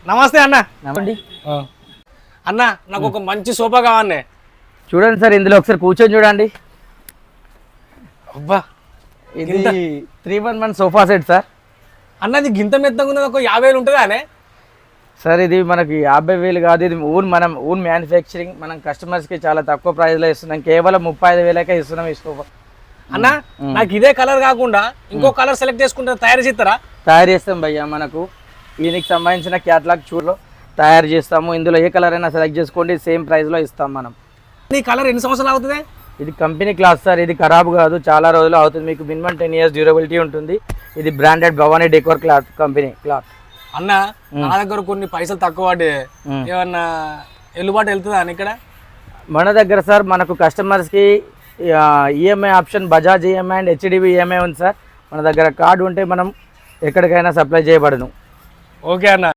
నమస్తే అన్న. నమండి. అన్న నాకు ఒక మంచి సోఫా కావాలి. చూడండి సార్, ఇందులో ఒకసారి కూర్చొని చూడండి. అబ్బా, ఇది 311 సోఫా సెట్ సార్. అన్నది గింత మెత్తగా ఉన్నది, ఒక 50,000 ఉంటుందా అనే? సార్ ఇది మనకి 50,000 కాదు, ఇది ఓన్ మ్యానుఫ్యాక్చరింగ్. మనం కస్టమర్స్కి చాలా తక్కువ ప్రైస్లో ఇస్తున్నాం, కేవలం 35,000కే ఇస్తున్నాం ఈ సోఫా. అన్న నాకు ఇదే కలర్ కాకుండా ఇంకో కలర్ సెలెక్ట్ చేసుకుంటే తయారు చేస్తారా? తయారు చేస్తాం భయ్యా. మనకు దీనికి సంబంధించిన క్యాటలాగ్ చూడలో తయారు చేస్తాము. ఇందులో ఏ కలర్ అయినా సెలెక్ట్ చేసుకోండి, సేమ్ ప్రైస్లో ఇస్తాం మనం. ఈ కలర్ ఎన్ని సంవత్సరాలు అవుతుంది? ఇది కంపెనీ క్లాత్ సార్, ఇది ఖరాబ్ కాదు, చాలా రోజులు అవుతుంది. మీకు మినిమం 10 years డ్యూరబిలిటీ ఉంటుంది. ఇది branded Bhavani decor cloth company cloth. అన్న నా దగ్గర కొన్ని పైసలు తక్కువ పడి ఏమన్నా ఎల్లుబాటు వెళ్తుందా అని ఇక్కడ? మన దగ్గర సార్ మనకు కస్టమర్స్కి EMI option Bajaj EMI and HDB EMI ఉంది సార్. మన దగ్గర కార్డు ఉంటే మనం ఎక్కడికైనా సప్లై చేయబడను. ఓకే అన్న.